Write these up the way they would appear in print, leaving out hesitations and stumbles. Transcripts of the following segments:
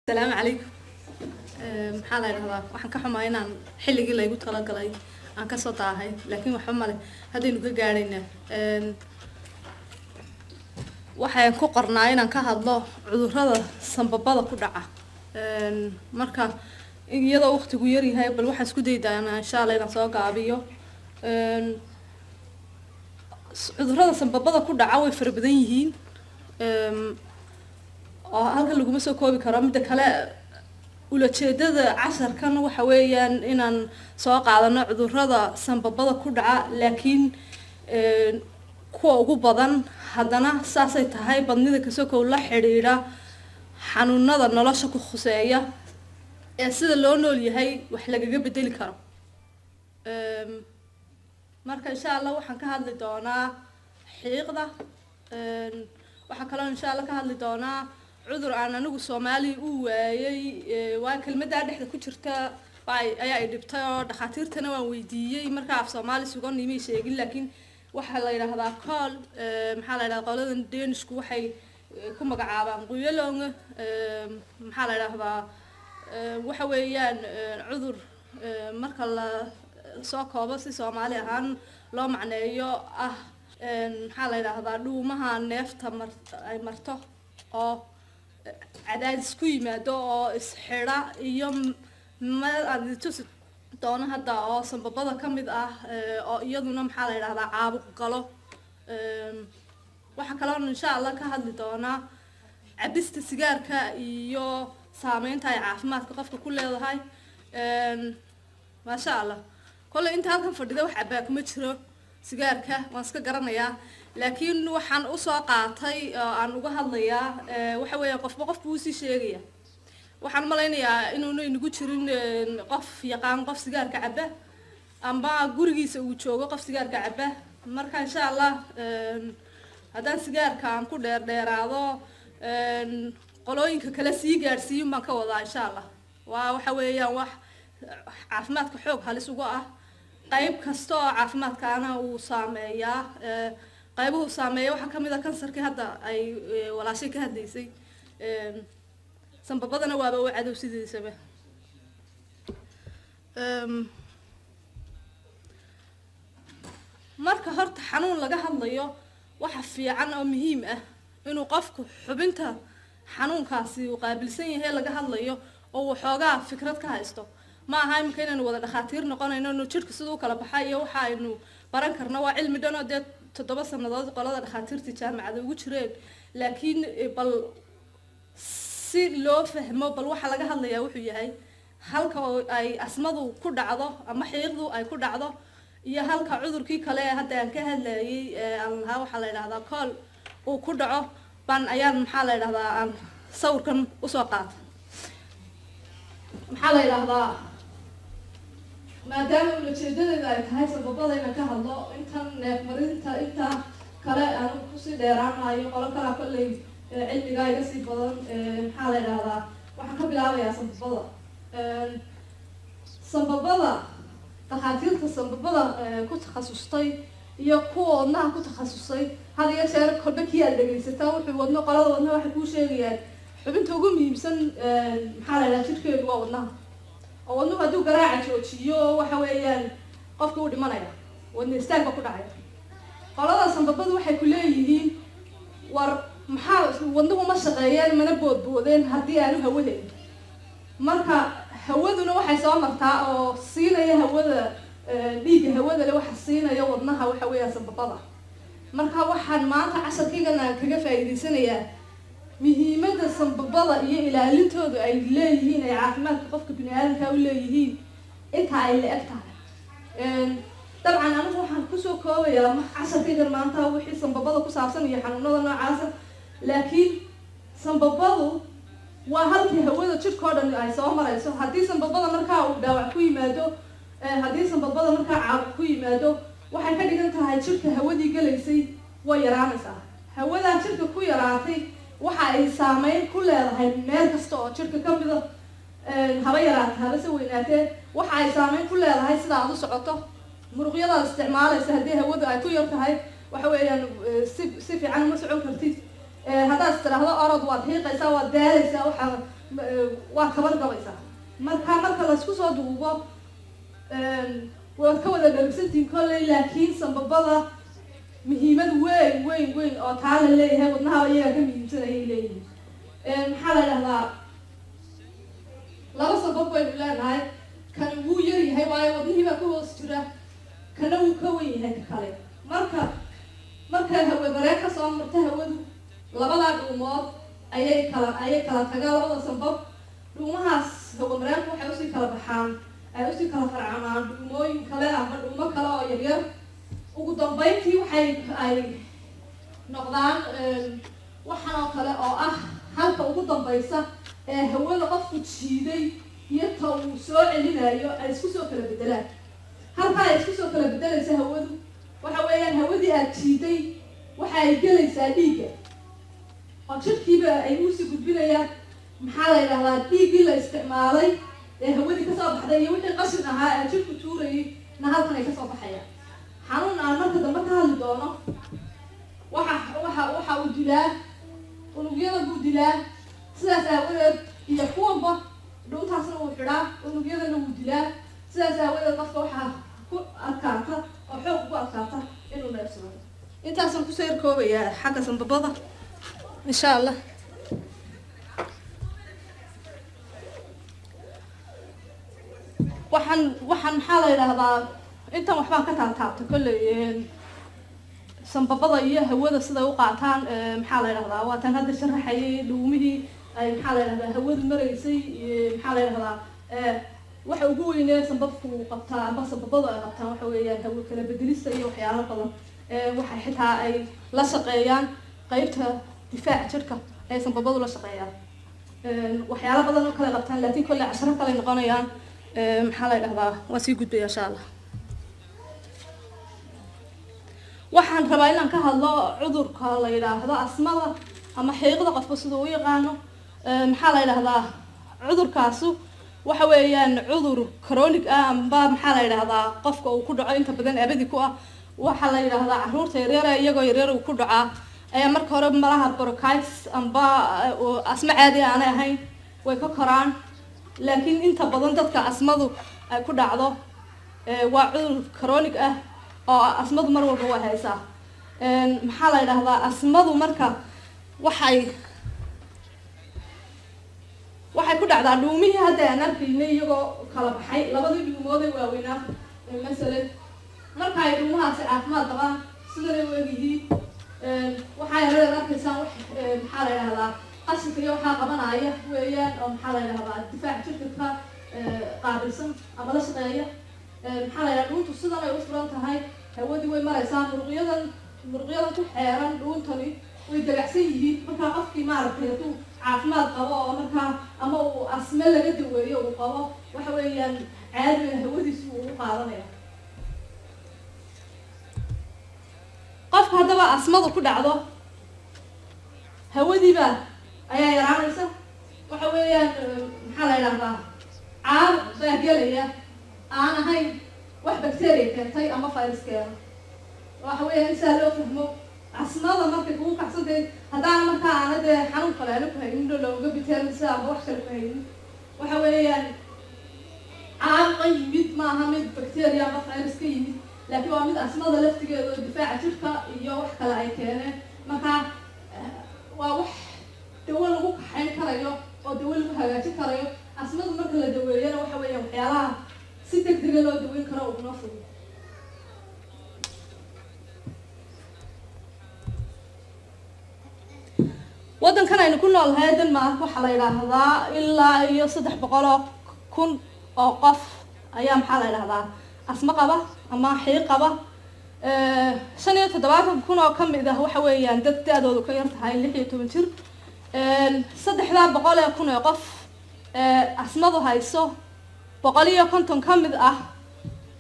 السلام عليكم. maxaa la yiraahdaa waxaan ka xumaa inaan xilligii la igu tala galay aan ka soo daahay laakiin waxa ma leh hadaynu ka gaadhayna waxaan ku qornaa inaan ka hadlo cudurrada sanbabada ku dhaca marka iyadoo waqtigu yar yahay bal waxaan isku daydaanaa insha Allah inaan soo gaabiyo cudurrada sanbabada ku dhaca way fara badan yihiin oo halkan laguma soo koobi karo mid kale ulajeedada casharkan waxa weeyaan inaan soo qaadano cudurrada sanbabada ku dhaca laakiin kuwa ugu badan haddana saasay tahay badnida kasoo kow la xiriira xanuunada nolosha ku khuseeya ee sida loo nool yahay wax lagaga bedeli karo marka insha Allah waxaan ka hadli doonaa xiiqda waxa kale oo insha Allah ka hadli doonaa cudur aan anigu Soomaali u waayay waa kelmadda dhexda ku jirta ayaa ay dhibtay oo dhakhaatiirtana waan weydiiyay marka af Soomaali sugan nimay sheegin laakiin waxa la yiraahdaa kool maxaa la yiraahdaa qoladan Deenishku waxay ku magacaabaan quyalong maxaa la yiraahdaa waxa weeyaan cudur marka la soo koobo si Soomaali ahaan loo macneeyo maxaa la yiraahdaa dhuumaha neefta ay marto oo cadaadis ku yimaado oo isxira iyo ma aditusi doona hadda oo sanbabada ka mid ah oo iyaduna maxaa la yiraahdaa caabuq galo waxa kale oo insha Allah ka hadli doona cabista sigaarka iyo saameynta ay caafimaadka qofka ku leedahay ma sha Allah kullu inta halkan fadhida wax cabaa kuma jiro sigaarka waan iska garanayaa laakiin waxaan u soo qaatay aan uga hadlayaa waxa weeye qofba uu si sheegaya waxaan maleynayaa inuu inagu jirin qof yaqaan qof sigaarka caba amba gurigiisa uu joogo qof sigaarka caba marka insha Allah hadaan sigaarka aan ku dheeraado qolooyinka kala sii gaarsiin baan ka wadaa insha Allah waxa weeyaan wax caafimaadka xoog halis uga ah qayb kasto oo caafimaadkaana uu saameeyaa qaybuhu saameeyo waxa kamid ah kansarka hadda ay walaashay ka hadlaysay sanbabadana waaba u cadow sidiisaba marka horta xanuun laga hadlayo waxa fiican oo muhiim ah inuu qofku xubinta xanuunkaasi uu qaabilsan yahay laga hadlayo oo waxoogaa fikrad ka haysto ma aha imka inaynu wada dhakhaatiir noqonayno inuu jirka sidoo kala baxay iyo waxa aynu baran karno waa cilmi dhan oo 7 sanadood qolada dhakhaatiirta jaamacada ugu jireen laakiin bal si loo fahmo bal waxa laga hadlayaa wuxuu yahay halka ay asmadu ku dhacdo ama xiiqdu ay ku dhacdo iyo halka cudurkii kale hadda aan ka hadlayay aan waxa la yiraahdaa kool uu ku dhaco ban ayaan maxaa la yiraahdaa aan sawirkan u soo qaatay maxaa la yiraahdaa maadaama ujeedadeedu ay tahay sababada inaan ka hadlo intan neefmarinta inta kale aan ku sii dheeraanayo qolo kale kolley cilmiga iga sii badan maxaa la yiraahdaa waxaan ka bilaabayaa sanbabada dhakhaatiirta sanbabada ku takhasustay iyo kuwa wadnaha ku takhasusay had iyo jeer kolba kii aad dhegaysataa wuxuu wadno qolada wadnaha waxay kuu sheegayaan xubinta ugu muhiimsan maxaa la yiraahdaa jirkeedu waa wadnaha oo wadnuhu hadduu garaaca joojiyo waxa weeyaan qofka uu dhimanaya wadna istaag ba ku dhacaya qolada sanbabadu waxay ku leeyihiin war maxaa wadnuhu ma shaqeeyeen mana boodboodeen haddii aanu hawadeen marka hawaduna waxay soo martaa oo siinaya hawada dhiigga hawada le waxa siinaya wadnaha waxa weeyaan sanbabada marka waxaan maanta casharkaygana kaga faa'iideysanayaa muhiimadda sanbabada iyo ilaalintooda ay leeyihiin ay caafimaadka qofka bini'aadamka u leeyihiin inta ay la eg tahay dabcan anigu waxaan kusoo koobayaa casharkaygan maanta wixii sanbabada ku saabsan iyo xanuunada noocaasa laakiin sanbabadu waa halkii hawada jirka oo dhan ay soo marayso haddii sanbabada markaa uu dhaawac ku yimaado haddii sanbabada markaa caabuq ku yimaado waxay ka dhigan tahay jirka hawadii galaysay way yaraanaysaa hawadaa jirka ku yaraatay waxa ay saameyn ku leedahay meel kasta oo jirka ka mid ah haba yaraatay haba se weynaatee waxa ay saameyn ku leedahay sida aad u socoto muruqyada isticmaalaysa haddii hawadu ay ku yar tahay waxa weeyaan si fiican uma socon kartid haddaad istiraahdo orod waad hiiqaysaa waad daalaysaa waa kabar gabaysaa marka la isku soo duubo waad ka wada dharagsantiin kolley laakiin sambabada muhiimad weyn oo taa la leeyahay wadnaha iyaga ka muhiimsanayay leeyihiin maxaa la dhahdaa laba sabab baynu leenahay kan wuu yar yahay waayo wadnihii baa ka hoos jira kana wuu ka wen yahay ka kale marka hawe mareen ka soo marta hawadu labadaa dhuumood ayay kala tagaan labada sabab dhuumahaas hawe mareenku waxay usii kala baxaan ay usii kala farcamaan dhuumooyin kale ama dhuumo kale oo yaryar ugu dambeyntii ay noqdaan waxaan oo kale oo ah halka ugu dambaysa ee hawada qofku jiiday iyo ta uu soo celinayo ay isku soo kala bedelaan halka ay isku soo kala bedelaysa hawadu waxa weeyaan hawadii aad jiiday waxa ay gelaysaa dhiigga oo jidhkiiba ay usii gudbinayaan maxaa la yidhahdaa dhiiggii la isticmaalay ee hawadii kasoo baxday iyo wixii qashin ahaa ee jidhku tuurayay na halkan ay kasoo baxayaan xanuun aan marka dambe ka hadli doono waxa uu dilaa unugyada buu dilaa sidaas aawadeed iyo kuwanba dhuuntaasna wuu xidhaa unugyadana wuu dilaa sidaas aawadeed qofka waxaa ku adkaata oo xoog ku adkaata inuu neefsado intaasaan kusoo yarkoobayaa xagga sambabada insha allah waxaan maxaa la yidhaahdaa intan waxbaan ka taabtaabtay kolley sambabada iyo hawada siday u qaataan maxaa la yidhahdaa waa tan hadda sharaxayay dhuumihii ay maxaa la yidhahdaa hawadu maraysay maxaa la yidhahdaa waxa ugu weynee sambabku qabtaa amba sambabadu ay qabtaan waxa weeyaan hawo kala bedelista iyo waxyaalo badan waxay xitaa ay la shaqeeyaan qeybta difaaca jirka ay sambabadu la shaqeeyaan waxyaalo badan oo kale qabtaan laakiin kolley casharo kale noqonayaan maxaa la yidhahdaa waa sii gudbaya insha allah waxaan rabaa inaan ka hadlo cudurka la yidhaahdo asmada ama xiiqda qofka sida u yaqaano maxaa la yidhahdaa cudurkaasu waxa weeyaan cudur chronic ah amba maxaa la yidhahdaa qofka uu ku dhaco inta badan abadi ku ah waxaa la yidhahdaa caruurta yaryar iyagoo yaryar uu ku dhacaa ayaa marka hore malaha bronchitis amba asma caadi aanay ahayn way ka koraan laakiin inta badan dadka asmadu ay ku dhacdo waa cudur chronic ah oo asmadu mar walba waa haysaa maxaa la yidhahdaa asmadu marka waxay ku dhacdaa dhuumihii hadda aan arkaynay iyagoo kala baxay labadii dhuumooday waaweynaa masalan marka ay dhuumahaasi caafimaad qabaan sidanay u egyihiin waxay hareer arkaysaan maxaa la yidhahdaa qashinka iyo waxaa qabanaya weeyaan oo maxaa la yidhahdaa difaaca jirka ka qaabilsan ama la shaqeeya maxaa la yidhahdaa dhuuntu sidan ay u furan tahay hawadii way maraysaa muruqyadan ku xeeran dhuuntani way dabacsan yihiin markaa qofkii maaragtay hadduu caafimaad qabo oo markaa ama uu asme laga daweeyo uu qabo waxa weeyaan caadiga hawadiisu uu u qaadanaya qofka haddaba asmadu ku dhacdo hawadiiba ayaa yaraanaysa waxa weeyaan maxaa la yidhahdaa caar baa gelaya aan ahayn wax bacteria keentay ama virus keena waxa weeyaan in saa loo fahmo asmada markay kugu kacsantay haddaana markaa aana dee xanuun kale aana ku haynin oo looga biteerisa ama wax kale ku haynin waxa weeyaan caabuqa yimid maaha mid bacteria ama virus ka yimid laakiin waa mid asmada laftigeeda oo difaaca jirka iyo wax kale ay keeneen markaa waa wax dawo lagu kaxayn karayo oo dawo lagu hagaajin karayo asmadu marka la daweeyana waxa weeyaan waxyaalaha si degdega loo daweyn karo uguna fudud waddankan aynu ku noolnahay Denmark waxaa la yidhaahdaa ilaa iyo 300,000 oo qof ayaa maxaa la yidhaahdaa asma qaba ama xiiq qaba 75,000 oo kamid ah waxa weeyaan dad da-doodu ka yar tahay 16 jir 300,000 oo qof asmadu hayso 150 kamid ah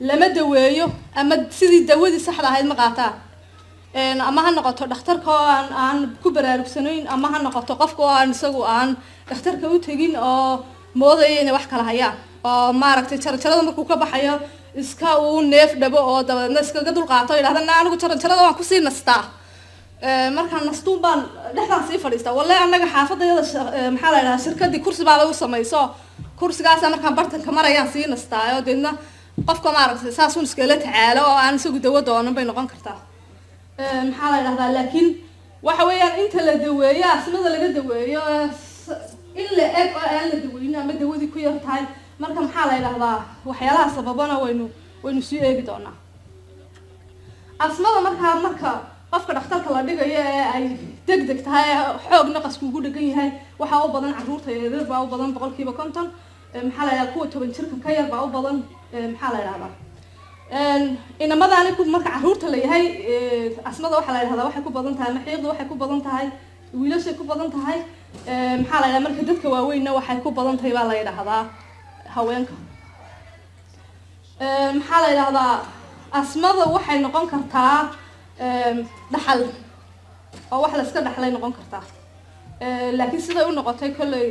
lama daweeyo ama sidii dawadii saxda ahayd ma qaataan ama ha noqoto dhakhtarka oo aan ku baraarugsanayn ama ha noqoto qofka oo aan isagu aan dhakhtarka u tegin oo moodaya inay wax kala hayaan oo maaragtay jarjarada markuu ka baxayo iska uu neef dhabo oo dabadeedna iskaga dulqaato yidhahda anigu jarjarada waan kusii nastaa markaan nastuun baan dhexdaan sii fadhiistaa wallahi annaga xaafadayada maxaa la yidhahaa shirkadii kursi baa lagu samayso kursigaasa markaan bartanka marayaan sii nastaayo deedna qofka maaragtay saas un iskala tacaalo oo aan isagu dawo doonan bay noqon kartaa maxaa la yidhahdaa laakiin waxa weeyaan inta la daweeyo asmada laga daweeyo in la eg oo aan la daweynin ama dawadii ku yar tahay marka maxaa la yidhahdaa waxyaalaha sababana waynu sii eegi doonaa asmada marka qofka dhakhtarka la dhigayo ee ay degdeg tahay xoog naqasku ugu dhagan yahay waxaa u badan caruurta yaryar baa u badan 50% maxaa la yidhahdaa kuwa 10 jirka ka yar baa u badan maxaa la yidhahdaa inamadaani marka caruurta la yahay asmada waxaa la yidhahdaa waxay ku badan tahay maxiiqda waxay ku badan tahay wiilashay ku badan tahay maxaa la yidhahdaa marka dadka waaweynna waxay ku badan tahay baa la yidhahdaa haweenka maxaa la yidhahdaa asmada waxay noqon kartaa dhaxal oo wax la iska dhaxlay noqon kartaa laakiin siday u noqotay kolley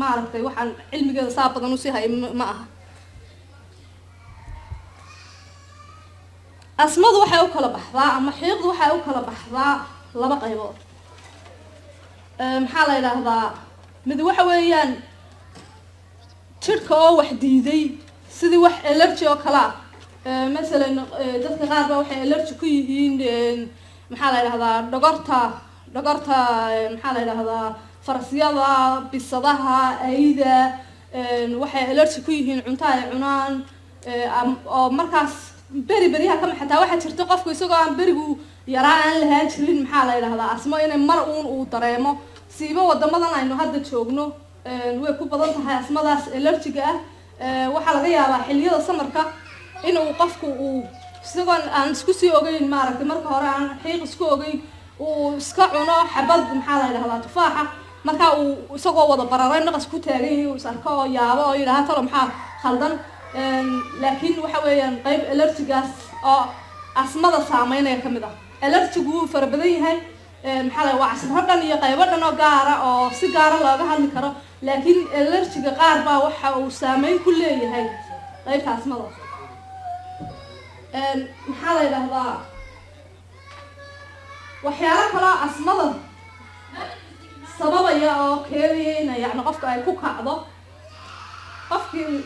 maaragtay waxaan cilmigeeda saa badan usii hay ma aha asmadu waxay u kala baxdaa ama xiiqdu waxay u kala baxdaa laba qaybood maxaa la yidhaahdaa mid waxa weeyaan jidhka oo wax diiday sidii wax allergy oo kale ah masalan dadka qaar baa waxay allergy ku yihiin maxaa la yidhahdaa dhogorta maxaa la yidhahdaa farasyada bisadaha ayda waxay allergy ku yihiin cunto ay cunaan oo markaas beriyaha kama xataa waxaa jirta qofku isagoo aan berigu yaraa aan lahaan jirin maxaa la yidhahdaa asmo inay mar uun uu dareemo siiba wadamadan aynu hadda joogno way ku badan tahay asmadaas allergiga ah waxaa laga yaabaa xilliyada samarka inuu qofku uu isagoo aan isku sii ogeyn maaragtay marka hore aan xiiq isku ogeyn uu iska cuno xabad maxaa la yidhahdaa tufaaxa markaa uu isagoo wada bararay naqas ku taagan yahay uu is arko oo yaabo oo yidhaha talo maxaa khaldan laakiin waxa weeyaan qayb allergigaas oo asmada saameynaya ka mid ah allergigu wuu fara badan yahay maxaa la waa casro dhan iyo qaybo dhan oo gaara oo si gaara looga hadli karo laakiin allergiga qaar baa waxa uu saameyn ku leeyahay qaybta asmada maxaa la yidhahdaa waxyaalo kaloo asmada sababaya oo keenaya in yacni qofka ay ku kacdo qofkii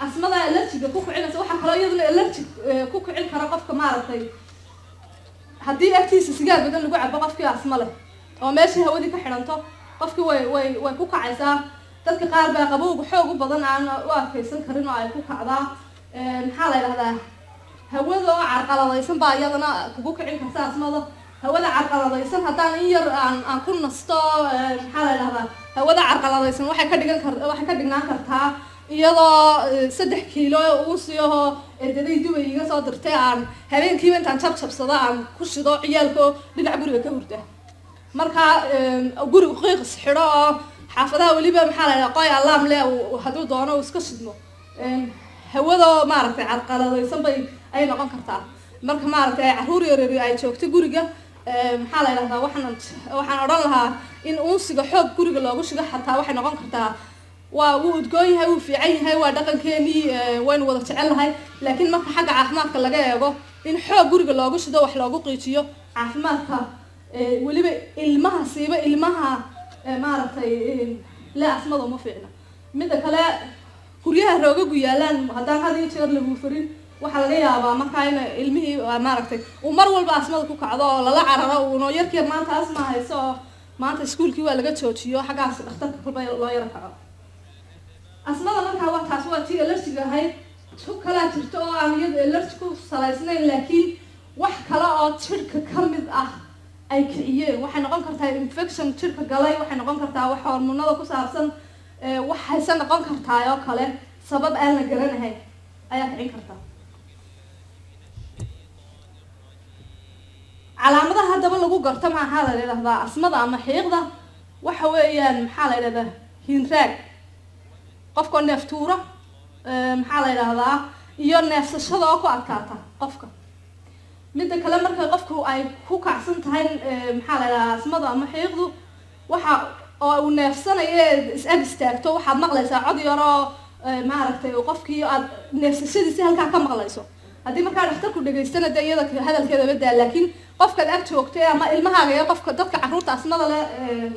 asmada allergiga ku kicinaysa waxaa kaloo iyaduna allergy ku kicin kara qofka maaragtay haddii agtiisa sigaar badan lagu cabo qofkii asma leh oo meeshii hawadii ka xidhanto qofkii way ku kacaysaa dadka qaar baa qabowga xoog u badan aan u adkaysan karin oo ay ku kacdaa maxaa la yidhahdaa hawada oo carqaladaysan baa iyadana kugu kicin karta asmada hawada carqaladaysan haddaan in yar aan ku nasto maxaa la yidhahdaa hawada carqaladaysan waxay ka dhignaan kartaa iyadoo 3 kiilo uusiyaho eedaday dubay iga soo dirtay aan habeenkiiba intaan jabsado aan ku shido ciyaalko dhinac guriga ka hurda markaa guriga qiiqis xidho oo xaafadaha weliba maxaa la yidhahdaa qoy alarm leh hadduu doono uu iska shidmo hawada maaragtay carqaladaysan bay ay noqon kartaa marka maaragtay caruur yaryar ay joogto guriga maxaa la yidhahdaa waxaan odhan lahaa in uunsiga xoog guriga loogu shigo xataa waxay noqon kartaa waa wuu udgoon yahay wuu fiican yahay waa dhaqankeenii waynu wada jecel lahay laakiin marka xagga caafimaadka laga eego in xoog guriga loogu shido wax loogu qiijiyo caafimaadka weliba ilmaha siiba ilmaha maaragtay le asmada uma fiicna midda kale guryaha roogagu yaalaan haddaan had iyo jeer lagu farin waxaa laga yaabaa markaa in ilmihii maaragtay uu mar walba asmada ku kacdo oo lala cararo uno yarkii maanta asma hayso oo maanta iskuulkii waa laga joojiyo xaggaas dhakhtarka kolba loo yaro kaco asmada markaa waa taas waa tii allergiga ahayd tu kalaa jirto oo aan iyada allergi ku salaysnayn laakiin wax kale oo jidhka ka mid ah ay kiciyeen waxay noqon kartaa infection jidhka galay waxay noqon kartaa wax hormoonada ku saabsan waxayse noqon kartaa oo kale sabab aan la garanahay ayaa kicin kartaa calaamadaha haddaba lagu garto maxaa la yidhahdaa asmada ama xiiqda waxa weeyaan maxaa la yidhahdaa hinraag qofka neeftuura maxaa la yidhahdaa iyo neefsashada oo ku adkaata qofka midda kale marka qofku ay ku kacsan tahay maxaa la yidhahdaa asmada ama xiiqdu waxa oo uu neefsanayo is-ag istaagto waxaad maqlaysaa cod yar oo maaragtay qofkii aad neefsashadiisi halkaa ka maqlayso haddii markaa dhakhtarku dhegaystana dee iyada hadalkeeda badaa laakiin qofka aad joogtay ama ilmahaaga iyo qofka dadka carruurta asmada leh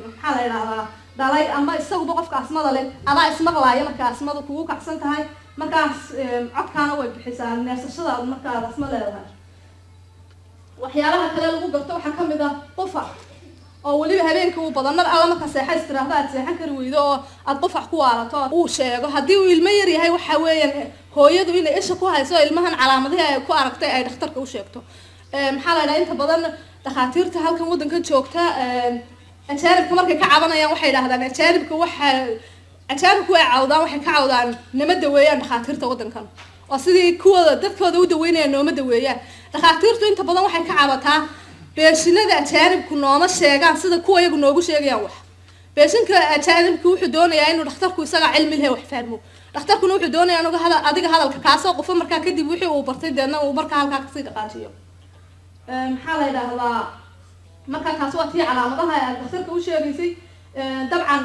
maxaa la yiraahdaa dhalay ama isaguba qofka asmada leh adaa ismaqlaaya marka asmada kugu kacsan tahay markaas codkaana way bixisaa neefsashada markaad asma leedahay waxyaalaha kale lagu garto waxaa ka mid ah qufac oo weliba habeenka uu badan mar alla marka seexays tiraahdo aad seexan kari weydo oo aad qufac ku waalato uu sheego haddii uu ilmo yar yahay waxa weeyaan hooyadu inay isha ku hayso ilmahan calaamadaha ay ku aragtay ay dhakhtarka u sheegto maxaa la yidhaha inta badan dhakhaatiirta halkan waddanka joogta ajaanibka markay ka cabanayaan waxay yidhahdaan ajaanibka way cawdaan waxay ka cawdaan nama daweeyaan dhakhaatiirta waddankan oo sidii kuwooda dadkooda u daweynayaan nooma daweeyaan dhakhaatiirtu inta badan waxay ka cabataa beeshinada ajaanibku nooma sheegaan sida kuwa iyagu noogu sheegayaan wax beeshinka ajaanibku wuxuu doonayaa inuu dhakhtarku isaga cilmi leh wax fahmo dhakhtarkuna wuxuu doonayaa inuu adiga hadalka kaasoo qufo markaa kadib wixii uu bartay deedna uu markaa halkaa kasii dhaqaajiyo maxaa la yidhaahdaa markaa kaas waa tii calaamadaha aad dhakhtarka u sheegaysay dabcan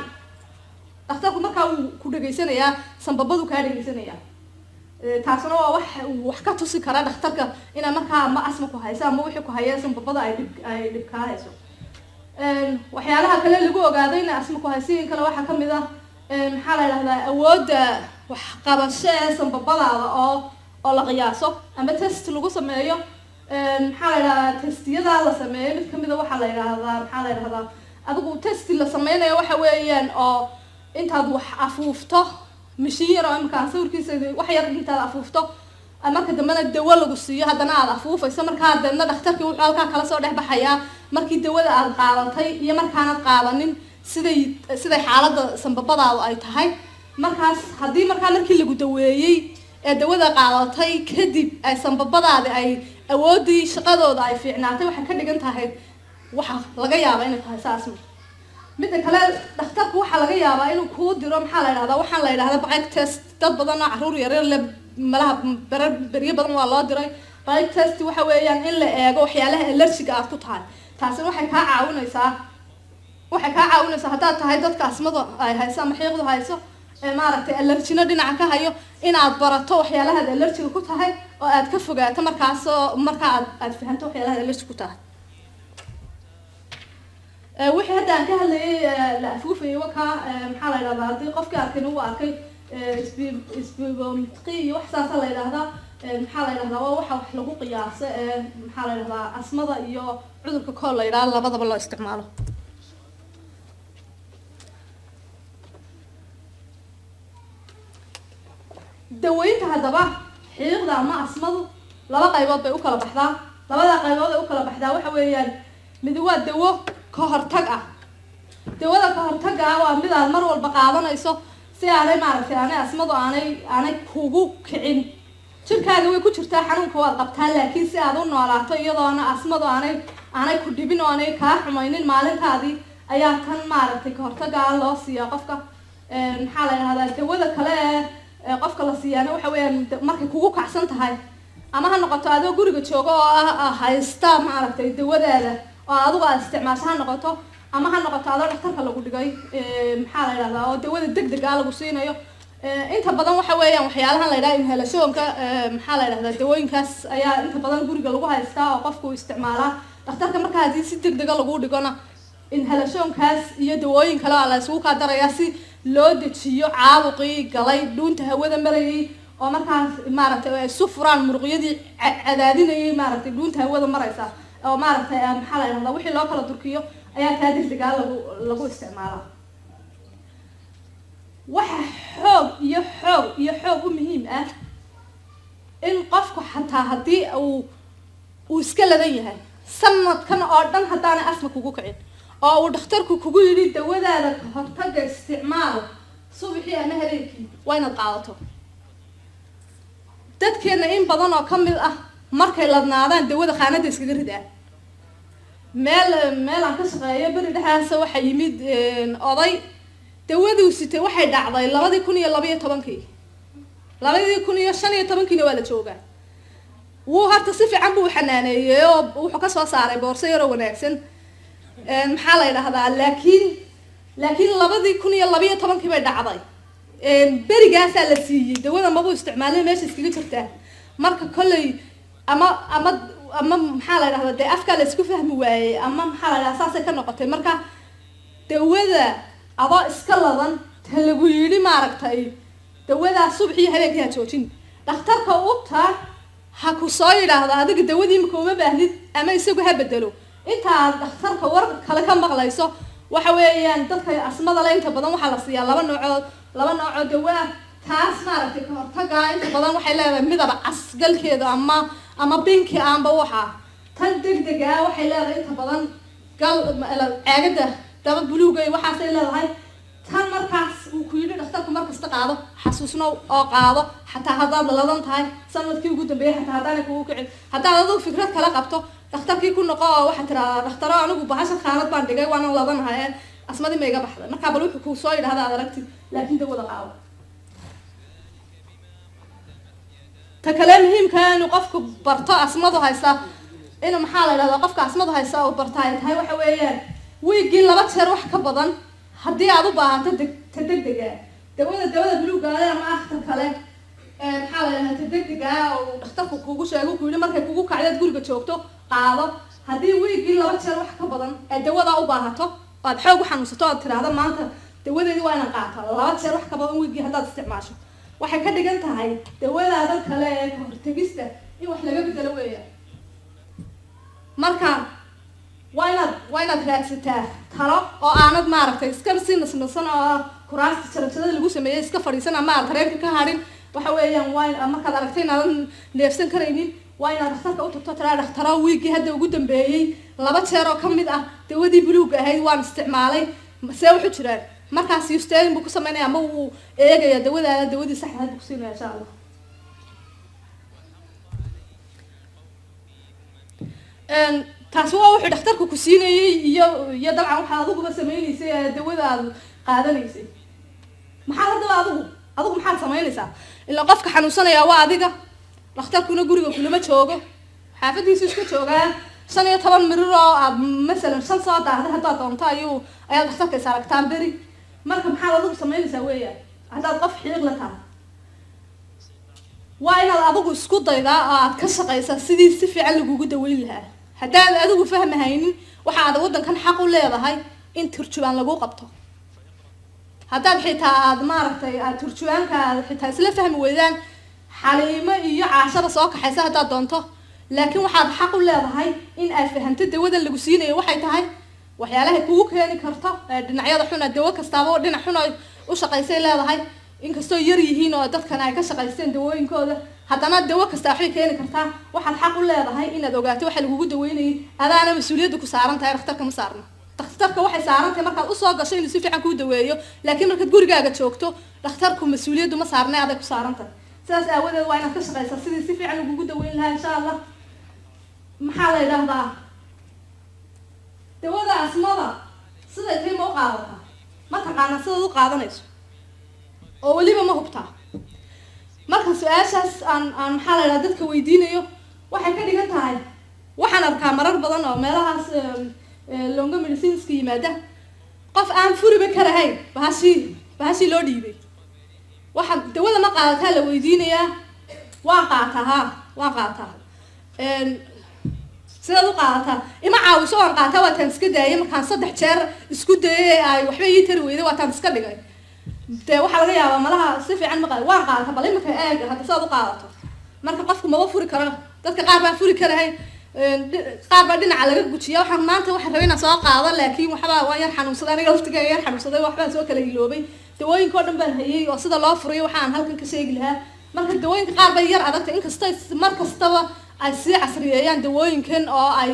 dhakhtarku markaa wuu ku dhegaysanayaa sanbabadu kaa dhegaysanayaa taasna waa wax ka tusi kara dhakhtarka inaa markaa ama asma ku hayso ama wixii ku haya sanbabada ay dhib kaa hayso waxyaalaha kale lagu ogaaday ina asma ku haysiin kale waxaa ka mid ah maxaa la yidhahdaa awoodda waxqabasho ee sanbabadaada oo la qiyaaso ama test lagu sameeyo maxaa la yidhahdaa testiyadaa la sameeyo mid kamida waxaa la yidhaahdaa maxaa la yidhahdaa adigu testi la sameynayo waxa weeyaan oo intaad wax afuufto mashiin yar oo imkaan sawirkiisa wax yar intaad afuufto marka dambena dawo lagu siiyo haddana aad afuufayso markaa deedna dhakhtarkii wuxuu halkaa kala soo dhex baxayaa markii dawada aad qaadatay iyo markaanad qaadanin siday xaaladda sanbabadaadu ay tahay markaas haddii markii lagu daweeyey ee dawada qaadatay kadib ay sanbabadaadi ay awoodii shaqadooda ay fiicnaatay waxay ka dhigan tahay waxa laga yaabaa inay tahay saasma midda kale dhakhtarku waxaa laga yaabaa inuu kuu diro maxaa la yidhahdaa waxaan la yidhahdaa baqeg test dad badan oo carruur yaryar le malaha beryo badan waa loo diray baqeg test waxa weeyaan in la eego waxyaalaha allergiga aad ku tahay taasina waxay kaa caawinaysaa haddaad tahay dadka asmada ay hayso ama xiiqdu hayso maaragtay allergina dhinaca ka hayo inaad barato waxyaalaha aad allergiga ku tahay oo aad ka fogaato markaa aad fahanto waxyaalaha aad allergiga ku tahay wixii hadda aan ka hadlayay la afuufayay wakaa maxaa la yidhahdaa haddii qofkii arkayna uu arkay spirometry iyo wax saasa la yidhahdaa maxaa la yidhahdaa waa waxa wax lagu qiyaaso maxaa la yidhahdaa asmada iyo cudurka kool la yidhahdo labadaba loo isticmaalo daweynta haddaba xiiqda ama asmadu laba qaybood bay u kala baxdaa labada qaybood ay u kala baxdaa waxa weeyaan mid waa dawo ka hortag ah dawada ka hortagga ah waa mid aad mar walba qaadanayso si aanay maaragtay asmadu aanay kugu kicin jirkaaga way ku jirtaa xanuunka waad qabtaa laakiin si aad u noolaato iyadoona asmadu aanay ku dhibin oo aanay kaa xumaynin maalintaadii ayaa tan maaragtay ka hortagga ah loo siiyaa qofka maxaa la yidhahdaa dawada kale ee qofka la siiyaana waxa weeyaan markay kugu kacsan tahay ama ha noqoto adoo guriga jooga oo haysta maaragtay dawadaada oo adigu aad isticmaasho ha noqoto ama ha noqoto adoo dhakhtarka lagu dhigay maxaa la yidhahdaa oo dawada degdeg ah lagu siinayo inta badan waxa weeyaan waxyaalahan la yidhaha inhalashoonka maxaa la yidhahdaa dawooyinkaas ayaa inta badan guriga lagu haystaa oo qofku isticmaalaa dhakhtarka markaa haddii si degdega lagu dhigona inhalashoonkaas iyo dawooyin kale aa la isugu kaa darayaa si loo dejiyo caabuqii galay dhuunta hawada marayay oo markaas maaragtay ay isu furaan muruqyadii cadaadinayay maaragtay dhuunta hawada maraysa oo maaragtay maxaa la yidhahdaa wixii loo kala durkiyo ayaa kaa degdegaa lagu isticmaalaa waxa xoog u muhiim ah in qofku xataa haddii uu iska ladan yahay sanadkan oo dhan haddaana asma kugu kicin oo uu dhakhtarku kugu yidhi dawadaada ka hortagga isticmaal subaxii ama habeenkii waa inaad qaadato dadkeena in badan oo ka mid ah markay ladnaadaan dawada khaanada iskaga ridaan meel aan ka shaqeeyo beri dhexaasa waxaa yimid oday dawaduu sitay waxay dhacday 2012 2015 waa la joogaa wuu harta si fiican buu xanaaneeyay oo wuxuu ka soo saaray boorso yar oo wanaagsan maxaa la yidhahdaa laakiin 2012 bay dhacday berigaasaa la siiyey dawada mabuu isticmaalay meesha iskaga jirtaa marka kolley ama ama maxaa la yidhahdaa dee afkaa la isku fahmi waayey ama maxaa la yidhahdaa saasay ka noqotay marka dawada adoo iska ladan ta lagu yidhi maaragtay dawadaa subaxii habeenkii ha joojin dhakhtarka u tag ha ku soo yidhaahdo adiga dawadii imika uma baahnid ama isagu ha bedelo intaad dhakhtarka war kale ka maqlayso waxa weeyaan dadka asmada le inta badan waxaa la siiyaa laba noocoo dawaa taas maaragtay ka hortagaa inta badan waxay leedahay midaba casgalkeeda ama binki aanba waxa tan degdega waxay leedahay inta badan caagada daba buluuga iyo waxaasay leedahay tan markaas uu ku yidhi dhakhtarku markasta qaado xasuusno oo qaado xataa haddaad ladan tahay sanadkii ugu dambeeyay xataa haddaanay kugu kicin haddaad adigu fikrad kala qabto dhakhtarkii ku noqo oo waxaad tiraahdaa dhakhtaro anigu bahasha khaanad baan dhigay waanan ladanahay asmadii ma iga baxday markaa bal wuxuu kuu soo yidhahda aad aragtid laakiin dawada qaado ta kale muhiimka inuu qofku barto asmadu haysa inuu maxaa la yidhahdaa qofka asmadu haysa oo barta ay tahay waxa weeyaan wiigii 2 jeer wax ka badan haddii aad u baahato ta degdega dawada buluuga ama akhtar kale maxaa la yidhahdaa ta degdega oo dhakhtarku kugu sheego ku yidhi markay kugu kacdeed guriga joogto qaado haddii wiigii 2 jeer wax ka badan ee dawada u baahato aad xoog u xanuunsato aad tiraahdo maanta dawadeedii waa inaan qaato 2 jeer wax ka badan wiigii haddaad isticmaasho waxay ka dhigan tahay dawadaada kale ee ka hortagista in wax laga bedelo weeyaan marka waa inaad raadsataa talo oo aanad maaragtay iska sii nasnasan oo kuraasta jarajada lagu sameeyay iska fadhiisan ama aad tareenka ka hadhin waxa weeyaan waa markaad aragtay inaadan neefsan karaynin waa inaad dhakhtarka u tagto tiraa dhakhtaro wiigii hadda ugu dambeeyey 2 jeer oo ka mid ah dawadii buluuga ahayd waan isticmaalay see wuxuu jiraan markaas yustein buu ku sameynaya ama uu eegaya dawadii saxda ah buu ku siinaya insha Allah taas waa wuxuu dhakhtarku ku siinayay iyo dabcan waxa adigu sameeynaysaa dawada aad qaadanaysay maxaa hadaba adigu maxaad sameynaysaa ila qofka xanuunsanaya waa adiga dhakhtarkuna guriga kulama joogo xaafadiisa isku joogaa 15 mirir oo aad mesela 5 soo daahday haddaad doonto ayaa dhakhtarka is aragtaan beri marka maxaad adigu sameynaysaa weeyaan haddaad qof xiiq la tahay waa inaad adigu isku daydaa oo aad ka shaqaysaa sidii si fiican lagugu daweyn lahaa haddaad adigu fahmahaynin waxa aad waddankan xaq u leedahay in turjubaan lagu qabto haddaad xitaa aad maaragtay aad turjubaanka aad xitaa isla fahmi weydaan xaliimo iyo caashada soo kaxaysa haddaad doonto laakiin waxaad xaq u leedahay in aad fahanto dawadan lagu siinayo waxay tahay waxyaalaha kugu keeni karto dhinacyada xun dawo kastaaba oo dhinac xun u shaqaysay leedahay inkastoo yar yihiin oo dadkan ay ka shaqaysteen dawooyinkooda haddana dawo kasta waxay keeni kartaa waxaad xaq u leedahay inaad ogaato waxa lagugu daweynayay adaana mas-uuliyadda ku saaran tahay dhakhtarka ma saarno dhakhtarka waxay saaran tahay markaad usoo gasho inuu si fiican kuu daweeyo laakiin markaad gurigaaga joogto dhakhtarku mas-uuliyaddu ma saarnay aday ku saaran tahay sidaas aawadeed waa inaad ka shaqaysaa sidii si fiican lagugu daweyn lahaa insha Allah maxaa la yidhaahdaa dawada asmada siday tahay ma u qaadataa ma taqaanaa sidaad u qaadanayso oo weliba ma hubtaa marka su-aashaas aan maxaa la yidhahdaa dadka weydiinayo waxay ka dhigan tahay waxaan arkaa marar badan oo meelahaas longa medicineska yimaada qof aan furiba ka lahayn bahashii loo dhiibay waxa dawada ma qaadataa la weydiinayaa waan qaataa sidaad u qaadataa ima caawiso waan qaataa waataan iska daayay markaan 3 jeer isku dayay ay waxba ii tari weyday waataan iska dhigay dee waxaa laga yaabaa malaha si fiican ma qaad waan qaadataa bal imika eeg hadda sidaad u qaadato marka qofku maba furi karo dadka qaar baan furi karahay qaar baa dhinaca laga gujiya waxaan maanta waxaan rabay inaan soo qaado laakiin waxbaa waan yar xanuunsaday aniga laftiga yar xanuunsaday waxbaa soo kala iloobay dawooyinka oo dhan baan hayay oo sida loo furiyo waxaan halkan ka sheegi lahaa marka dawooyinka qaar bay yar adagtay inkastoo mar kastaba ay sii casriyeeyaan dawooyinkan oo ay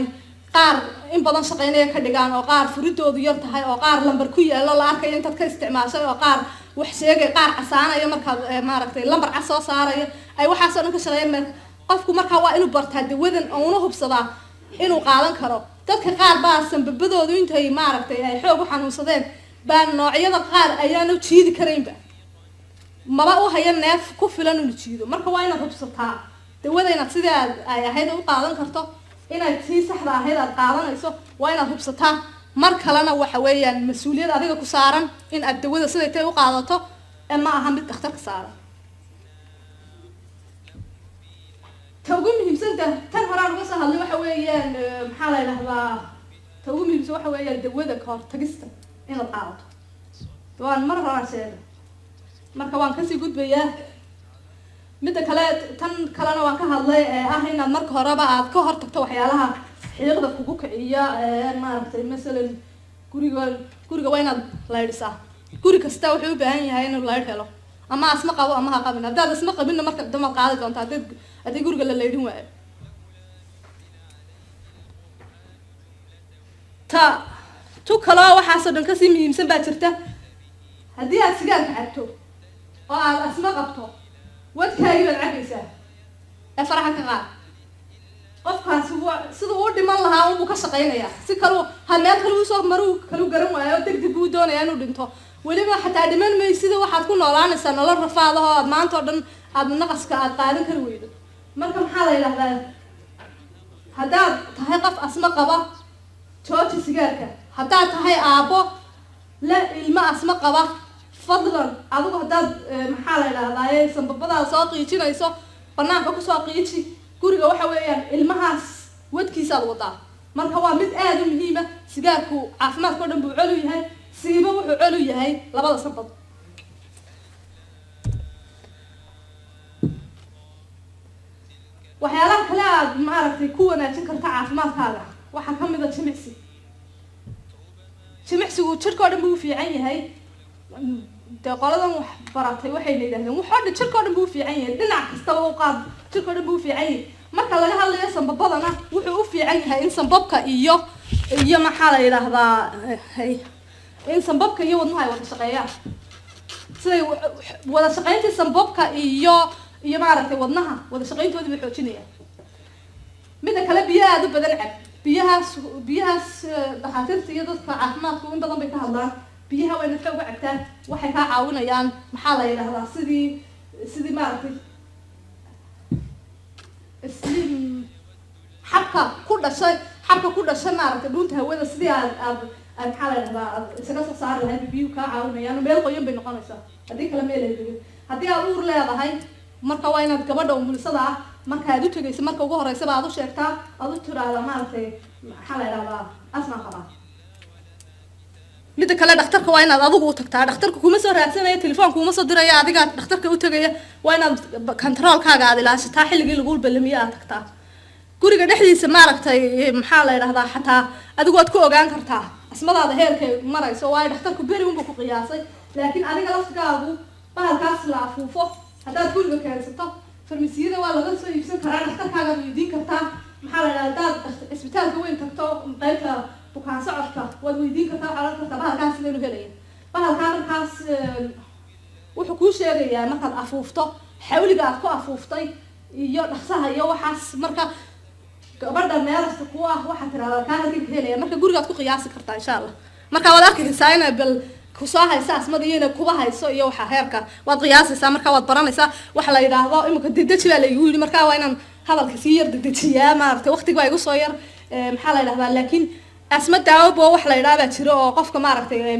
qaar in badan shaqeynaya ka dhigaan oo qaar furidoodu yar tahay oo qaar lambar ku yaalo la arkayo intaad ka isticmaashay oo qaar wax sheegay qaar casaanaya markaad maaragtay lambar cas soo saaraya ay waxaas oo dhan ka shaqeeyaan qofku markaa waa inuu bartaa dawadan oo una hubsadaa inuu qaadan karo dadka qaar baa sanbabadoodu intay maaragtay ay xoog u xanuunsadeen baa noocyada qaar ayaanu jiidi karaynba maba u haya neef ku filan inuu jiido marka waa inaad hubsataa dawada inaad sidii ay ahayd u qaadan karto inaad sii saxda ahayd aad qaadanayso waa inaad hubsataa mar kalena waxa weeyaan mas-uuliyad adiga ku saaran in aad dawada siday tahay u qaadato ma aha mid dhakhtarka saaran توجم همسنته تنهران وصل اللي وحويان محل لهذا توجم همس وحويان دوّدة كار تجسته إن القاعد وان مرة راسيل مرة وان كسي جود بياه مدة كلا كلنا وان كهالله أهينا مرة هربا عاد كهر تكتو حيالها حيقدر كوكو إياه ما أعرف مثلا كوري وين لا يرسا كوري كستاو حبي بهاي هاي إنه لا يرحله أما اسمه قبوا أما هقابلنا ده اسمه قبلنا مرة قدام القاعدة وانت هتي كوري قال لا يدوم تا تو كلا وحاسد إن كسي ميمسن باترته هدي أسجال كعبته اسمه قبته وتكايب العبيسة أفرح كغا قفها سووا دي مالها أو بكشقينا يا سكروا هالمات كلوا صوب مرو كلوا جرموا يا تكذبوا دون يا نودنتو ولما حتى دمان ما يصير واحد كون على نسنا الله رفعها ما أنت أردن عبد النقص كقاعدين كرويد مركم حالة إلى هذا تهقف أسماء قبا توتي سجارك هذا تهي أبو لا الماء أسماء قبا فضلا عضو هذا محل إلى هذا سنبضة ساقي تينا يسوق بناء حكو ساقي تي كورجا وحويان المهاس ودكيس الوضع مركب وامد آدم هيمة سجاركو عفمات كلهم بعلو يهاي سيبه وعلو يهاي لبلا سنبض وحيالك لا ما عرفت كونا تذكر تعافمات هذا وحكم إذا تمحسي وتشركوا دم في عيني هاي قالوا براتي waxay leedahay wuxuu jirka dhanbu fiican yahay dhinac kasta oo qaad jirka dhanbu fiican yahay marka laga hadlayo sanbabadana wuxuu u fiican yahay in sanbabka iyo maxaa la yiraahdaa in sanbabka iyo wadnaha ay wada shaqeeyaan siday wada shaqeynta sanbabka iyo maaragtay wadnaha wada shaqeyntooda way xoojinayaan mid kale biyaha aad u badan cab biyahaas dhakhaatiirta iyo dadka caafimaadku in badan bay ka hadlaan biyaha way nafta uga cabtaan waxay ka caawinayaan maxaa la yiraahdaa sidii maaragtay xabka ku dhashay maaragtay dhuunta hawada sidii aad maxaa la yiraahdaa isaga soo saari lahayd biyuhu ka caawinayaan meel qoyan bay noqonaysaa haddii kale meel ay degan haddii aad uur leedahay marka waa inaad gabadha umulisada ah marka aad u tagayso marka ugu horeysa aad u sheegtaa aad u tiraahdaa maaragtay maxaa la yiraahdaa asma qabaa midda kale dhakhtarka waa inaad adigu u tagtaa dhakhtarka kuma soo raadsanaya telefoonka kuma soo diraya adiga dhakhtarka u tagaya waa inaad controlkaaga aad ilaashataa xilligii lagu balamiyo aad tagtaa guriga dhexdiisa maaragtay maxaa la yiraahdaa xataa adigu aad ku ogaan kartaa asmadaada heerkay marayso waa dhakhtarku beri unba ku qiyaasay laakiin adiga laftigaagu bahalkaas la afuufo haddaad guriga keensato farmasiyada waa laga soo iibsan karaa dhakhtarkaaga weydiin kartaa maxaa la yiraahdaa haddaad isbitaalka weyn tagto qaybta bukaan socodka waad weydiin kartaa waxaad kartaa bahalkaas sidee loo helaya bahalkaa markaas wuxuu kuu sheegayaa markaad afuufto xawliga aad ku afuuftay iyo dhaqsaha iyo waxaas marka gabadha meelasta ku ah waxaad tiraahdaa kaa halkii ka helaya marka gurigaad ku qiyaasi kartaa insha allah marka waad arkaysaa inay bal kusoo haysa asmada iyo inay kuba hayso iyo waxa heerka waad qiyaasaysaa marka waad baranaysaa waxa la yiraahdo imika dedeji baa laygu yidhi marka waa inaan hadalka sii yar dedejiyaa maaragtay waqtiga waa igu soo yar maxaa la yidhahdaa laakiin asma daawo wax la yiraahdo jiro oo qofka maaragtay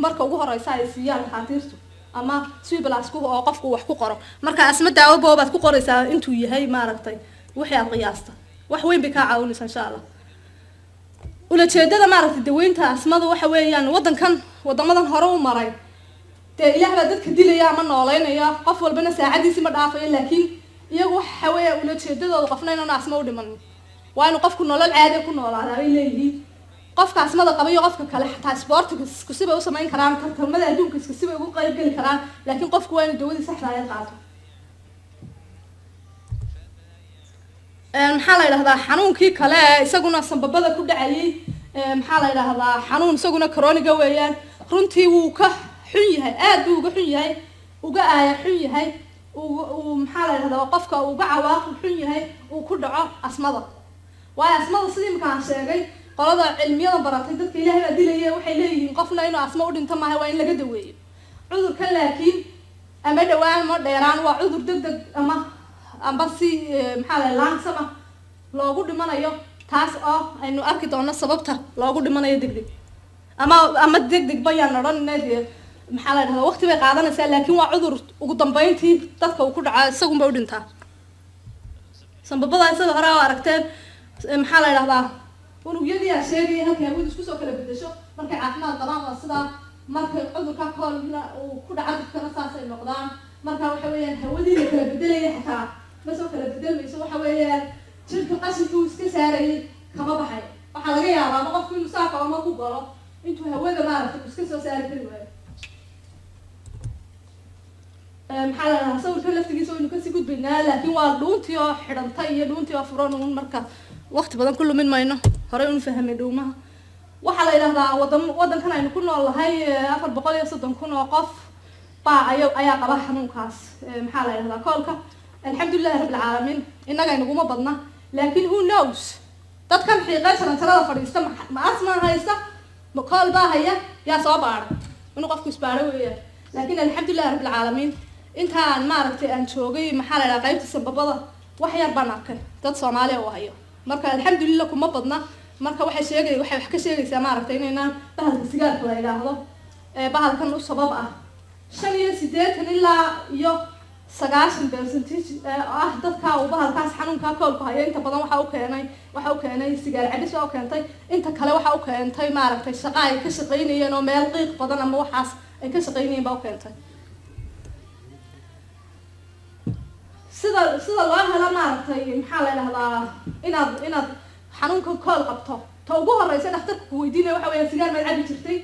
marka ugu horeysa ay siiyaan dhakhaatiirtu ama swiibalaasku oo qofku wax ku qoro marka asma daawo baad ku qoraysaa intuu yahay maaragtay wixii aad qiyaasta wax weyn bay ka caawinaysaa insha Allah ulajeedada maaragtay daweynta asmada waxa weeyaan wadamadan hore u maray ilaahay baa dadka dilaya ama nooleynaya qof walbana saacadiisa ma dhaafayo laakiin iyagu waxa weeyaan ulajeedadooda qofna inaan asma u dhiman waa inuu qofku nolol caadi ku noolaado ay leeyihiin qofka asmada qaba iyo qofka kale xataa sportiga isku sibay u sameyn karaan tartamada adduunka isku sibay ugu qayb gali karaan laakiin qofku waa inuu dawadii saxda ah qaato maxaa la yiraahdaa xanuunkii kale isaguna sanbabada ku dhacayay maxaa la yiraahdaa xanuun isaguna coroniga weeyaan runtii wuu ka xun yahay aad buu uga xun yahay uga aaya xun yahay maxaa la yiraahdaa qofka uga cawaaqib xun yahay uu ku dhaco asmada waa asmada sidii markaan sheegay qolada cilmiyada baratay dadka ilaahay baa dilaya waxay leeyihiin qofna inuu asma u dhinto maaha waa in laga daweeyo cudurkan laakiin ama dhawaan ma dheeraan waa cudur degdeg ama si maxaa la laansama loogu dhimanayo taas oo aynu arki doono sababta loogu dhimanayo degdeg ama degdeg bayaan odhanayna maxaa la yiraahdaa waqti bay qaadanaysaa laakiin waa cudur ugu dambeyntii dadka uu ku dhaca isagu ma u dhintaa sanbabada isaga hore oo aragteen maxaa la yidhahdaa unugyadii aa sheegaya halkay hawadu isku soo kala bedesho markay caafimaad qabaan waa sidaa markay cudurka koolna uu ku dhaca dadkana saasay noqdaan marka waxa weeyaan hawadii la kala bedelaya xitaa ma soo kala bedelmayso waxa weeyaan jirka qashinka uu iska saarayay kama baxay waxaa laga yaabaa ama qofku inuu saaka ama ku galo intuu hawada maaragtay uu iska soo saari kari waayo maxaa la yidhahdaa sawirka laftigiisa waynu kasii gudbaynaa laakiin waa dhuuntii oo xidhantay iyo dhuuntii oo furan uun marka waqti badan ku lumin mayno horey unu fahamay dhuumaha waxaa la yidhahdaa wadankan aynu ku nool nahay 430 kun oo qof baa ayaa qaba xanuunkaas maxaa la yidhahdaa koolka alxamdulillahi rabbil caalamiin innaga inaguma badna laakiin who knows dadkan xiiqay sanadada fadhiista ma asma haysta ma kool baa haya yaa soo baaray inuu qofku isbaaro weeyaan laakiin alxamdulillahi rabbil caalamiin intaan maaragtay aan joogay maxaa la yidhahdaa qaybta sanbabada wax yar baan arkay dad Soomaaliya oo hayo marka alxamdulillah kuma badna marka waxay wax ka sheegaysaa maaragtay inaynaan bahalka sigaarka la yiraahdo bahalkan u sabab ah 85 ilaa iyo 90% ah dadka uu bahalkaas xanuunka koolka haya inta badan waxa uu keenay sigaar cabis oo keentay inta kale waxa uu keentay maaragtay shaqo ay ka shaqeynayeen oo meel qiiq badan ama waxaas ay ka shaqeynayeen baa u keentay sida loo helo maaragtay maxaa la yidhahdaa inaad xanuunka kool qabto ta ugu horeysa dhakhtarka ku weydiinaya waxa weeyaan sigaar maad cabi jirtay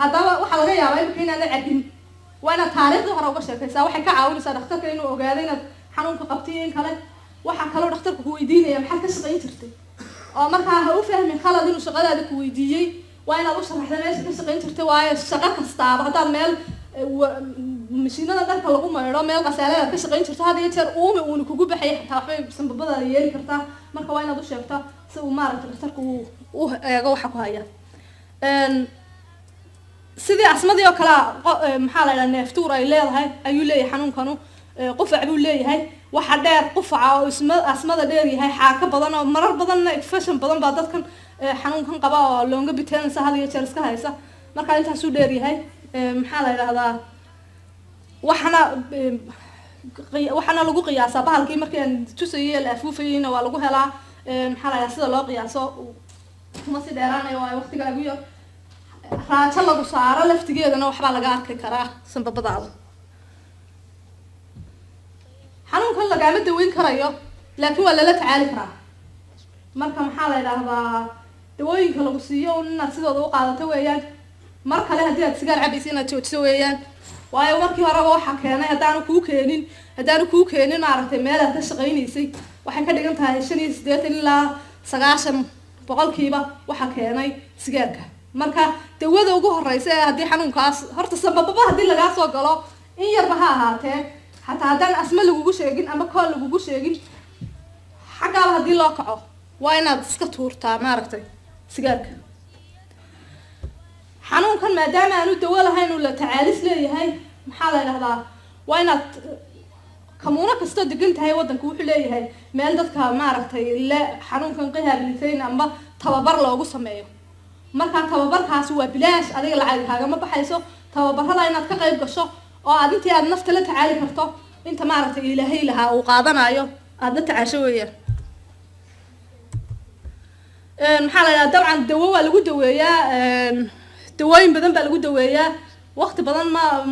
haddaba waxaa laga yaabaa imika inaad cabin waa inaad taariikhdii hore uga sheekaysaa waxay ka caawinaysaa dhakhtarka inuu ogaado inaad xanuunka qabtay in kale waxaa kaloo dhakhtarka ku weydiinaya maxaad ka shaqayn jirtay oo markaa ha u fahmin khalad inuu shaqadaada ku weydiiyey waa inaad u sharaxda meesha ka shaqayn jirtay waayo shaqo kastaaba haddaad meel mashiinada dharka lagu maydho meel qasaalada ka shaqayn jirto had iyo jeer uuna kugu baxay xataa waxbay sanbabadaada yeeli kartaa marka waa inaad u sheegtaa si uu maaragtay dhakhtarka u eego waxa ku haya sidii asmadii oo kale maxaa la yidhaha neeftuur ay leedahay ayuu leeyahay xanuunkanu qufac buu leeyahay waxa dheer qufaca oo asmada dheer yahay xaaka badan oo marar badanna infection badan baa dadkan xanuunkan qaba oo loonga bitensa had iyo jeer iska haysa marka intaasuu dheer yahay maxaa la yidhahdaa waxaana lagu qiyaasaa bahalkii markii aan tusayay la afuufayayna waa lagu helaa maxaa la yidhahdaa sida loo qiyaaso kuma si dheeraanayo waa waqtiga lagu yar raajo lagu saaro laftigeedana waxbaa laga arki karaa sanbabadaada xanuunkan lagama daweyn karayo laakiin waa lala tacaali karaa marka maxaa la yidhaahdaa dawooyinka lagu siiyo inaad sidooda u qaadato weeyaan mar kale haddii aad sigaar cabaysa inaad joojiso weeyaan waayo markii horeba waxaa keenay haddaanu kuu keenin maaragtay meelaad ka shaqaynaysay waxay ka dhigan tahay 85 ilaa 90% waxaa keenay sigaarka marka dawada ugu horeysa ee haddii xanuunkaas horta sabababa haddii lagaa soo galo in yarba ha ahaatee xataa haddaan asma lagugu sheegin ama kool lagugu sheegin xaggaaba haddii loo kaco waa inaad iska tuurtaa maaragtay sigaarka xanuunkan maadaama aanu dawo lahayn uu la tacaalis leeyahay maxaa la yidhahdaa waa inaad kamuuna kastoo degan tahay waddanka wuxuu leeyahay meel dadka maaragtay le xanuunkan rehabilitation amba tababar loogu sameeyo markaa tababarkaasi waa bilaash adiga lacag kaagama baxayso tababarada inaad ka qayb gasho oo aad intii aad nafta la tacaali karto inta maaragtay ilaahay lahaa uu qaadanayo aad la tacaasho weeyaan maxaa la yidhahdaa dabcan dawo waa lagu daweeyaa dawooyin badan baa lagu daweeyaa waqti badan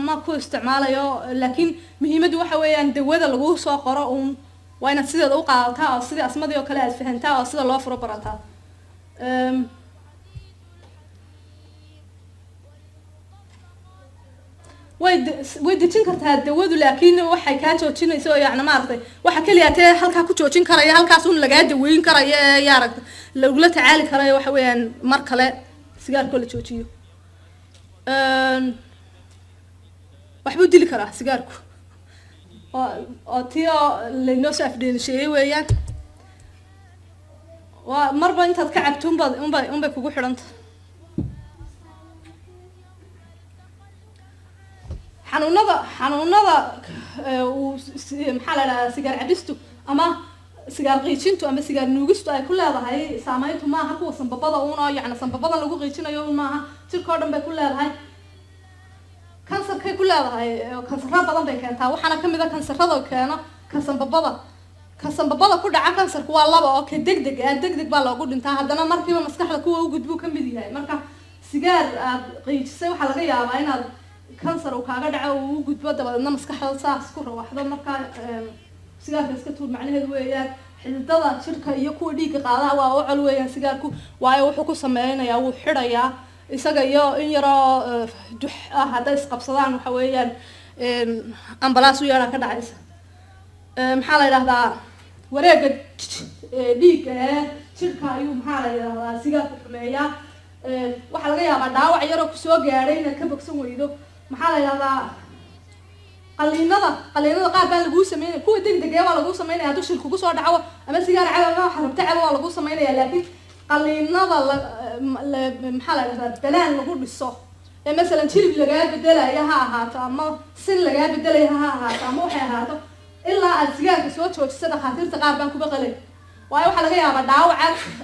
ma ku isticmaalayo laakiin muhiimaddu waxa weeyaan dawada lagu soo qoro uun waa inaad sideeda u qaadataa oo sidii asmadii oo kale aad fahantaa oo sida loo furo barataa way dejin kartaa dawadu laakiin waxay kaa joojinayso yacni maaragtay waxa kaliya tee halkaa ku joojin karaya halkaas uun lagaa daweyn karaya ee yaaragta lagula tacaali karayo waxa weeyaan mar kale sigaarkoo la joojiyo waxbuu dili karaa sigaarku oo tii oo laynoo soo afdheenisheeyey weeyaan waa marba intaad ka cabto unbay kugu xidhanta xanuunada maxaa la yidhahdaa sigaar cabistu ama sigaar qiijintu ama sigaar nuugistu ay ku leedahay saameyntu maaha kuwa sanbabada uunoo yacni sanbabadan lagu qiijinayo un maaha jirka oo dhan bay ku leedahay kansarkay ku leedahay kansarra badan bay keentaa waxaana kamid a kansarrada keeno ka sanbabada kasanbabada ku dhaca kansarku waa laba oo ka degdeg ah degdeg baa loogu dhintaa haddana markiiba maskaxda kuwa u gudbuu ka mid yahay marka sigaar aad qiijisay waxaa laga yaabaa inaad kansar uu kaaga dhaco uu u gudbo dabadeedna maskaxda saas ku rawaxdo marka sigaarka iska tuur macnaheedu weeyaan xididada jirka iyo kuwa dhiigga qaadaha waa u col weeyaan sigaarku waayo wuxuu ku sameynayaa wuu xidhayaa isaga iyo in yaroo dux ah hadday isqabsadaan waxa weeyaan ambalaas u yeedha ka dhacaysa maxaa la yidhahdaa wareegga dhiigga ee jirka ayuu maxaa la yidhahdaa sigaarku xumeeyaa waxaa laga yaabaa dhaawac yaroo kusoo gaadhay inaad ka bogsan weydo maxaa la yidhahdaa qaliinada qaar baa laguu sameynaya kuwa degdeg ee waa laguu sameynaya hadduu shil kugu soo dhaco ama sigaar cabo ama waxa rabta cabo waa laguu sameynaya laakiin qaliinada maxaa la yidhahdaa balaan lagu dhiso ee masalan jilib lagaa bedelaya ha ahaato ama sin lagaa bedelaya ha ahaato ama waxay ahaato ilaa aad sigaarka soo joojisa dhakhaatiirta qaar baan kuba qalay waayo waxaa laga yaabaa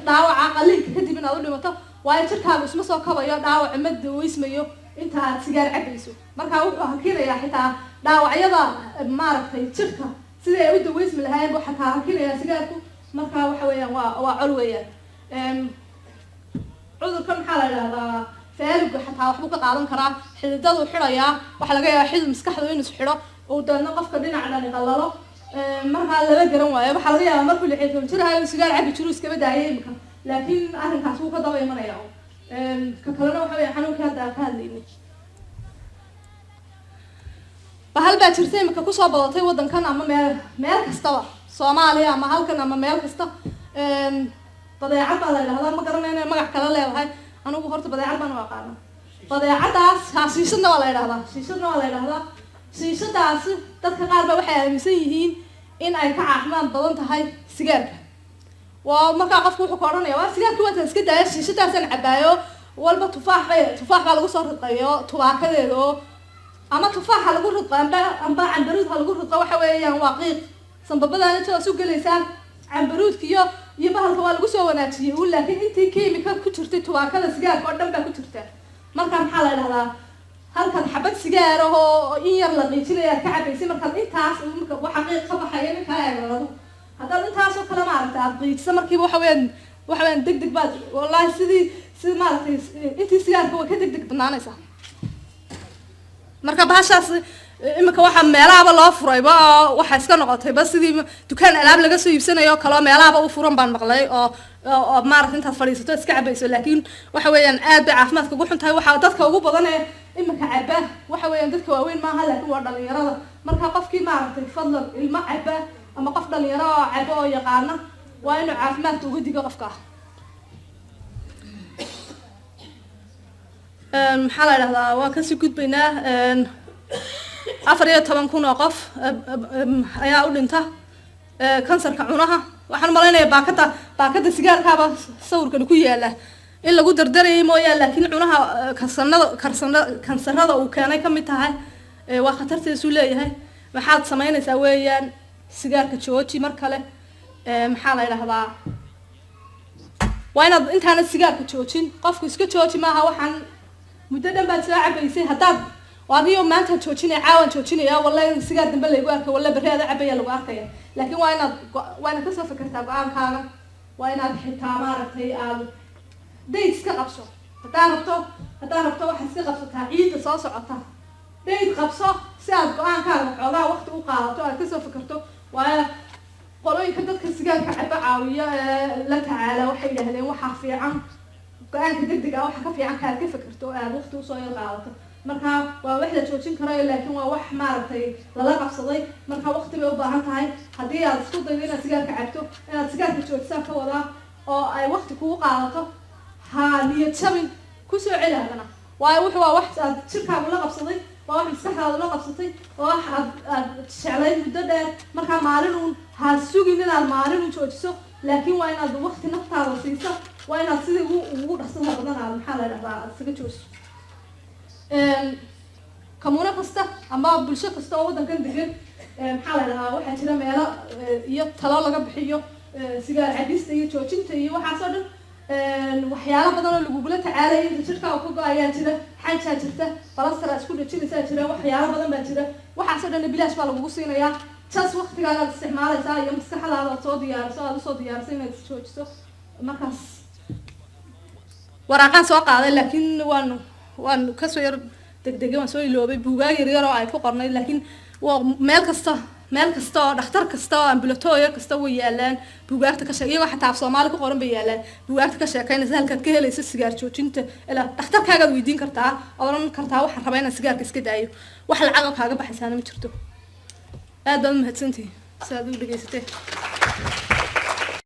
dhaawaca qaliinka kadib inaad u dhimato waayo jirkaagu isma soo kabayo dhaawac ma daweysmayo inta aad sigaar cabayso marka wuxuu hakinayaa xitaa dhaawacyada maaragtay jirka sidii ay u daweysmi lahaayeen buu xataa hakinayaa sigaarku marka waxa weeyaan waa col weeyaan cudurkan maxaa la yidhahdaa faaluga xataa waxbuu ka qaadan karaa xididaduu xidhayaa waxaa laga yaabaa xidid maskaxdu inuu xidho oo dabeedna qofka dhinac dhani qalalo markaa laba garan waayo waxaa laga yaabaa markuu 16 jir ahayo sigaar cabi jiru iskaba daayay imika laakiin arrinkaas wuu ka daba imanaya ka kalena waxa weeye xanuunkii hadda aan ka hadlaynay bahal baa jirta imika kusoo badatay waddankan ama meel kastaba Soomaaliya ama halkan ama meel kasta badeecad baa la yidhahdaa ma garanayno inay magac kale leedahay anigu horta badeecad baan u aqaana badeecadaas shiishadna waa la yidhahdaa shiishadaas dadka qaar baa waxay aaminsan yihiin in ay ka caafimaad badan tahay sigaarka waa markaa qofku wuxuu ka odhanaya waa sigaarka waa iska daaya shiishadaasaan cabaayo walba tufaax baa lagu soo ridqayo tubaakadeeda oo ama tufaaxa lagu ridqo amba cambaruud ha lagu ridqo waxa weeyaan waa qiiq sanbabadaana inta isu gelaysaan cambaruudka iyo bahalka waa lagu soo wanaajiyey laakiin intii kiimika ku jirtay tubaakada sigaarka oo dhan baa ku jirta marka maxaa la yidhahdaa halkan xabad sigaar oo in yar la qiijinaya ka cabaysay markaad intaas waxa qiiq ka baxaya ninkaa eegalado haddaad intaasoo kale maaragtay aad qiijisa markiiba waxa weeyaan degdeg baad wallaahi sidii maaragtay intii sigaarka way ka degdeg banaanaysaa marka bahashaas imika waxa meelaaba loo furayba oo waxa iska noqotayba sidii dukaan alaab laga soo iibsanayo kale meelaaba u furan baan maqlay oo maaragtay intaad fadhiisato iska cabayso laakiin waxa weeyaan aad bay caafimaadka ugu xun tahay waxa dadka ugu badan ee imika caba waxa weeyaan dadka waaweyn maaha laakiin waa dhalinyarada marka qofkii maaragtay fadlan ilmo caba ama qof dhalinyaro oo caba oo yaqaana waa inuu caafimaadka uga digo qofka maxaa la yidhahdaa waa kasii gudbaynaa 14,000 oo qof ayaa u dhinta kansarka cunaha waxaan malaynayaa baakada sigaarkaaba sawirkan ku yaala in lagu dardarayay mooyaan laakiin cunaha kansarada uu keenay ka mid tahay waa khatartiisu leeyahay maxaad samaynaysaa weeyaan sigaarka jooji mar kale maxaa la yidhahdaa waa inaad intaana sigaarka joojin qofku iska jooji maaha waxaan muddo dhan baad soo cabaysay haddaad waadiyo maanta joojinaya caawan joojinaya wallahi sigaar dambe laygu arkay wallahi berri aad cabaya lagu arkaya laakiin waa inaad ka soo fikirtaa go'aankaaga waa inaad xitaa maaragtay aad date iska qabso haddaad rabto waxaad iska qabsataa ciidda soo socota date qabso si aad go'aankaaga xoogaa waqti u qaadato aad kasoo fikirto waayo qolooyinka dadka sigaarka caba caawiya la tacaala waxay yidhaahdeen waxaa fiican go-aanka degdeg ah waxa ka fiican kaad ka fikirto oo aad waqti usoo yar qaadato marka waa wax la joojin karayo laakiin waa wax maaragtay lala qabsaday marka waqti bay u baahan tahay haddii aad isku daydo inaad sigaarka cabto inaad sigaarka joojisaan ka wadaa oo ay waqti kugu qaadato ha niyad jabin kusoo celi hadana waayo wuxuu waa wax aad jirkaagu la qabsaday waa wax maskaxdaada la qabsatay waa wax aad jeclayd muddo dheer markaa maalinuun ha sugin inaad maalinuun joojiso laakiin waa inaad waqti naftaada siiso waa inaad sidii ugu dhaqsada badan aad maxaa la yidhahdaa aad isaga joojiso kamuuna kasta ama bulsho kasta oo waddankan degan maxaa la yidhahdaa waxaa jira meelo iyo talo laga bixiyo sigaar cabista iyo joojinta iyo waxaasoo dhan waxyaalo badan oo lagugula tacaalaya inta jirka oo ka go-ayaa jira xanjaa jirta balastara isku dhajinaysaa jira waxyaalo badan baa jira waxaasoo dhan bilaash baa lagugu siinayaa jas waqtigaaga isticmaalaysaa iyo maskaxdaada soo diyaarso aad usoo diyaarso inaad joojiso markaas waraaqaan soo qaaday laakiin waan kasoo yar degdegay waan soo iloobay buugaag yaryar oo ay ku qornay laakiin waa meel kasta oo dhakhtar kasta oo ambulatoria kasta way yaalaan buugaagta ka sheegay iyagoo xataa Soomaali ku qoran bay yaalaan buugaagta ka sheekaynaysa halkaad ka helayso sigaar joojinta ilaa dhakhtarkaaga weydiin kartaa oran kartaa waxaan rabaa inaan sigaarka iska daayo wax lacag kaaga baxaysaana ma jirto aad baan mahadsantihiin saad u dhageysatay